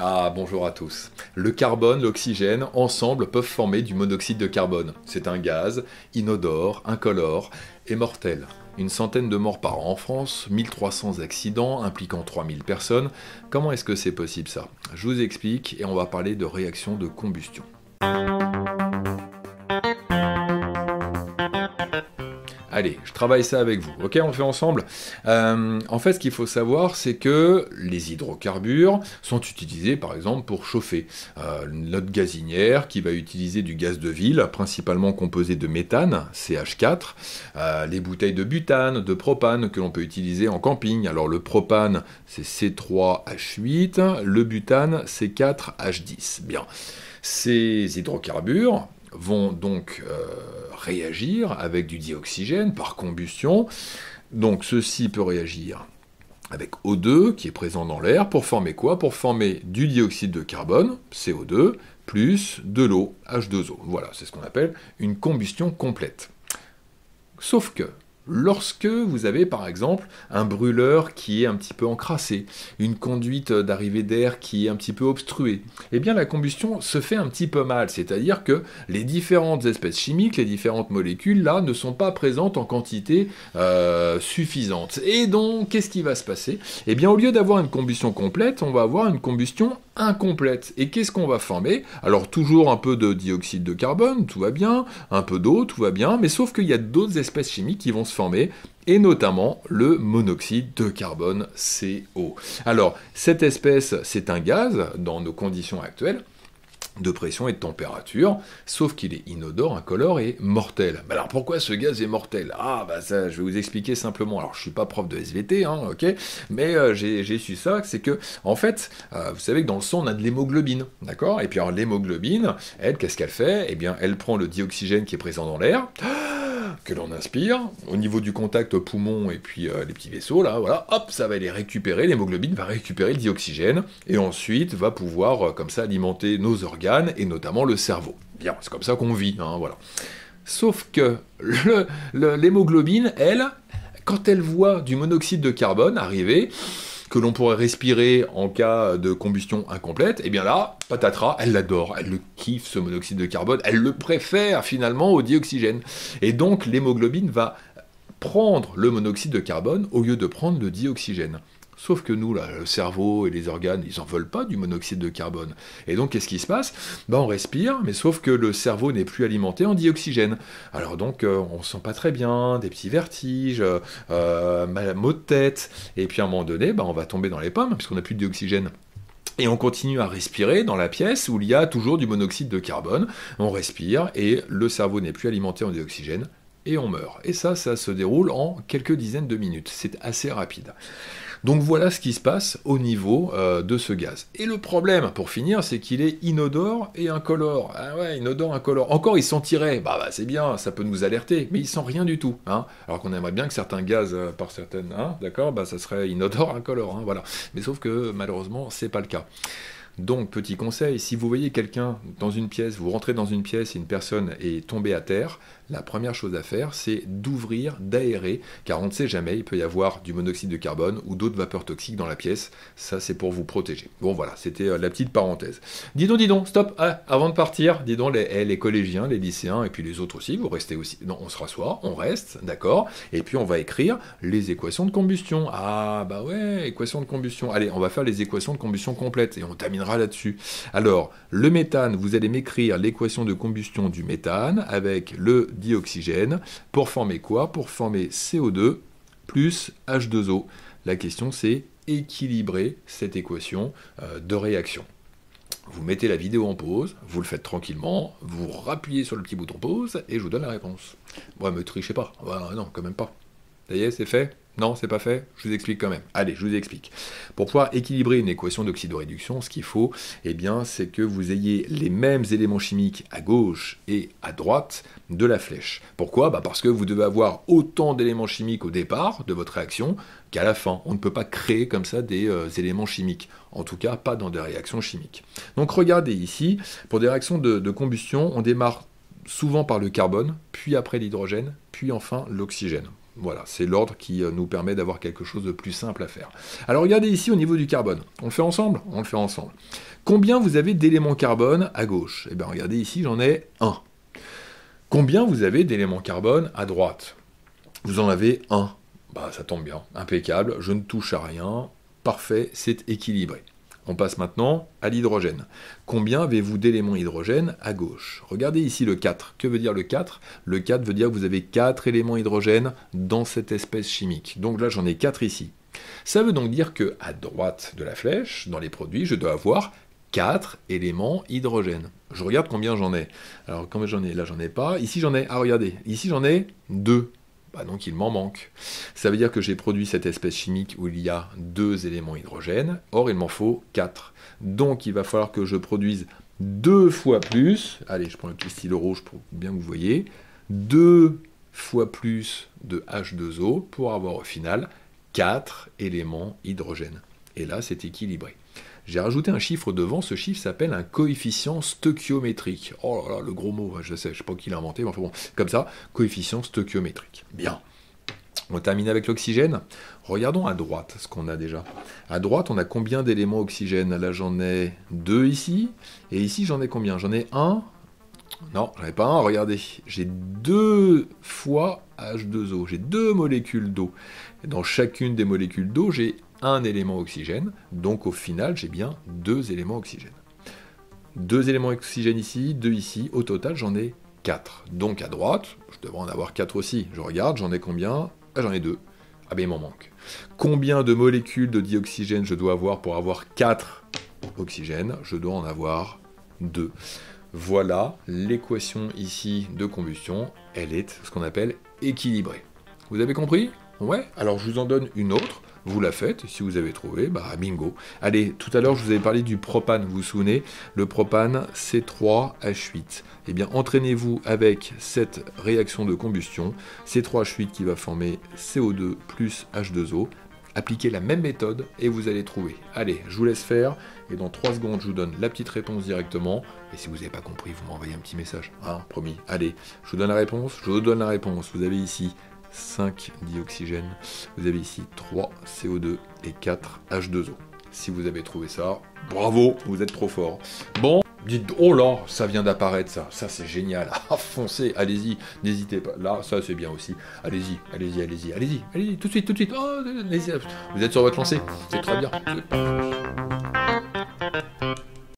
Ah, bonjour à tous. Le carbone, l'oxygène, ensemble peuvent former du monoxyde de carbone. C'est un gaz inodore, incolore et mortel. Une centaine de morts par an en France, 1300 accidents impliquant 3000 personnes. Comment est-ce que c'est possible ça? Je vous explique et on va parler de réaction de combustion. Allez, je travaille ça avec vous, ok? On le fait ensemble. En fait, ce qu'il faut savoir, c'est que les hydrocarbures sont utilisés, par exemple, pour chauffer. Notre gazinière, qui va utiliser du gaz de ville, principalement composé de méthane, CH4, les bouteilles de butane, de propane, que l'on peut utiliser en camping. Alors, le propane, c'est C3H8, le butane, C4H10. Bien. Ces hydrocarbures vont donc réagir avec du dioxygène par combustion. Donc ceci peut réagir avec O2 qui est présent dans l'air pour former quoi? Pour former du dioxyde de carbone, CO2, plus de l'eau, H2O. Voilà, c'est ce qu'on appelle une combustion complète. Sauf que lorsque vous avez par exemple un brûleur qui est un petit peu encrassé, une conduite d'arrivée d'air qui est un petit peu obstruée, eh bien la combustion se fait un petit peu mal, c'est-à-dire que les différentes espèces chimiques, les différentes molécules là ne sont pas présentes en quantité suffisante. Et donc qu'est-ce qui va se passer? Eh bien au lieu d'avoir une combustion complète, on va avoir une combustion incomplète. Et qu'est-ce qu'on va former? Alors toujours un peu de dioxyde de carbone, tout va bien, un peu d'eau, tout va bien, mais sauf qu'il y a d'autres espèces chimiques qui vont se former, et notamment le monoxyde de carbone, CO. Alors, cette espèce, c'est un gaz, dans nos conditions actuelles, de pression et de température, sauf qu'il est inodore, incolore et mortel. Mais alors pourquoi ce gaz est mortel? Ah bah ça, je vais vous expliquer simplement. Alors je suis pas prof de SVT, hein, ok, mais j'ai su ça, c'est que en fait, vous savez que dans le sang on a de l'hémoglobine, d'accord? Et puis alors l'hémoglobine, elle, qu'est-ce qu'elle fait? Eh bien, elle prend le dioxygène qui est présent dans l'air, que l'on inspire, au niveau du contact poumon et puis les petits vaisseaux, là, voilà, hop, ça va les récupérer, l'hémoglobine va récupérer le dioxygène, et ensuite va pouvoir, comme ça, alimenter nos organes, et notamment le cerveau. Bien, c'est comme ça qu'on vit, hein, voilà. Sauf que l'hémoglobine, elle, quand elle voit du monoxyde de carbone arriver, que l'on pourrait respirer en cas de combustion incomplète, et bien là, patatras, elle l'adore, elle le kiffe ce monoxyde de carbone, elle le préfère finalement au dioxygène. Et donc l'hémoglobine va prendre le monoxyde de carbone au lieu de prendre le dioxygène. Sauf que nous, là, le cerveau et les organes, ils n'en veulent pas du monoxyde de carbone. Et donc, qu'est-ce qui se passe? On respire, mais sauf que le cerveau n'est plus alimenté en dioxygène. Alors donc, on se sent pas très bien, des petits vertiges, maux de tête, et puis à un moment donné, on va tomber dans les pommes, puisqu'on n'a plus de dioxygène. Et on continue à respirer dans la pièce où il y a toujours du monoxyde de carbone. On respire, et le cerveau n'est plus alimenté en dioxygène, et on meurt. Et ça se déroule en quelques dizaines de minutes. C'est assez rapide. Donc voilà ce qui se passe au niveau de ce gaz. Et le problème, pour finir, c'est qu'il est inodore et incolore. Ah ouais, inodore, incolore. Encore, il sentirait. Bah c'est bien, ça peut nous alerter. Mais il sent rien du tout. Hein. Alors qu'on aimerait bien que certains gaz, par certaines, hein, d'accord, ça serait inodore, incolore. Hein, voilà. Mais sauf que, malheureusement, c'est pas le cas. Donc, petit conseil, si vous voyez quelqu'un dans une pièce, vous rentrez dans une pièce et une personne est tombée à terre, la première chose à faire, c'est d'ouvrir, d'aérer, car on ne sait jamais, il peut y avoir du monoxyde de carbone ou d'autres vapeurs toxiques dans la pièce. Ça, c'est pour vous protéger. Bon, voilà, c'était la petite parenthèse. Dis donc, stop, avant de partir, dis donc, les collégiens, les lycéens, et puis les autres aussi, vous restez aussi. Non, on se rassoit, on reste, d'accord, et puis on va écrire les équations de combustion. Ah, bah ouais, équations de combustion. Allez, on va faire les équations de combustion complètes, et on terminera là-dessus. Alors, le méthane, vous allez m'écrire l'équation de combustion du méthane avec le dioxygène pour former quoi? Pour former CO2 plus H2O. La question, c'est équilibrer cette équation de réaction. Vous mettez la vidéo en pause, vous le faites tranquillement, vous rappuyez sur le petit bouton pause et je vous donne la réponse. Ouais, me trichez pas. Ouais, non, quand même pas. Ça y est, c'est fait? Non, c'est pas fait? Je vous explique quand même. Allez, je vous explique. Pour pouvoir équilibrer une équation d'oxydoréduction, ce qu'il faut, eh bien, c'est que vous ayez les mêmes éléments chimiques à gauche et à droite de la flèche. Pourquoi? Parce que vous devez avoir autant d'éléments chimiques au départ de votre réaction qu'à la fin. On ne peut pas créer comme ça des éléments chimiques. En tout cas, pas dans des réactions chimiques. Donc regardez ici, pour des réactions de combustion, on démarre souvent par le carbone, puis après l'hydrogène, puis enfin l'oxygène. Voilà, c'est l'ordre qui nous permet d'avoir quelque chose de plus simple à faire. Alors regardez ici au niveau du carbone. On le fait ensemble? On le fait ensemble. Combien vous avez d'éléments carbone à gauche? Eh bien regardez ici, j'en ai 1. Combien vous avez d'éléments carbone à droite? Vous en avez 1. Bah ça tombe bien, impeccable, je ne touche à rien, parfait, c'est équilibré. On passe maintenant à l'hydrogène. Combien avez-vous d'éléments hydrogène à gauche? Regardez ici le 4. Que veut dire le 4? Le 4 veut dire que vous avez 4 éléments hydrogène dans cette espèce chimique. Donc là, j'en ai 4 ici. Ça veut donc dire que à droite de la flèche, dans les produits, je dois avoir 4 éléments hydrogène. Je regarde combien j'en ai. Alors, combien j'en ai? Là, j'en ai pas. Ici, j'en ai... Ah, regardez. Ici, j'en ai 2. Bah donc il m'en manque. Ça veut dire que j'ai produit cette espèce chimique où il y a 2 éléments hydrogène, or il m'en faut 4. Donc il va falloir que je produise 2 fois plus, allez je prends le petit stylo rouge pour bien que vous voyez, 2 fois plus de H2O pour avoir au final 4 éléments hydrogène. Et là c'est équilibré. J'ai rajouté un chiffre devant, ce chiffre s'appelle un coefficient stoichiométrique. Oh là là, le gros mot, je sais pas qui l'a inventé, mais enfin bon, comme ça, coefficient stoichiométrique. Bien. On termine avec l'oxygène. Regardons à droite ce qu'on a déjà. À droite, on a combien d'éléments oxygène? Là, j'en ai 2 ici, et ici, j'en ai combien? J'en ai 1. Non, j'en ai pas un, regardez. J'ai 2 fois H2O, j'ai 2 molécules d'eau. Dans chacune des molécules d'eau, j'ai un élément oxygène, donc au final, j'ai bien 2 éléments oxygène. 2 éléments oxygène ici, 2 ici, au total, j'en ai 4. Donc à droite, je devrais en avoir 4 aussi. Je regarde, j'en ai combien? Ah, j'en ai 2. Ah ben il m'en manque. Combien de molécules de dioxygène je dois avoir pour avoir 4 oxygènes? Je dois en avoir 2. Voilà l'équation ici de combustion, elle est ce qu'on appelle équilibrée. Vous avez compris? Ouais? Alors je vous en donne une autre. Vous la faites, si vous avez trouvé, bah bingo. Allez, tout à l'heure je vous avais parlé du propane, vous vous souvenez? Le propane C3H8. Eh bien, entraînez-vous avec cette réaction de combustion, C3H8 qui va former CO2 plus H2O. Appliquez la même méthode et vous allez trouver. Allez, je vous laisse faire, et dans 3 secondes, je vous donne la petite réponse directement. Et si vous n'avez pas compris, vous m'envoyez un petit message, hein, promis. Allez, je vous donne la réponse, je vous donne la réponse. Vous avez ici 5 dioxygène, vous avez ici 3 CO2 et 4 H2O. Si vous avez trouvé ça, bravo, vous êtes trop fort. Bon, dites, oh là, ça vient d'apparaître ça c'est génial, ah, foncez, allez-y, n'hésitez pas, là, ça c'est bien aussi, allez-y, tout de suite, oh, allez-y. Vous êtes sur votre lancée, c'est très bien.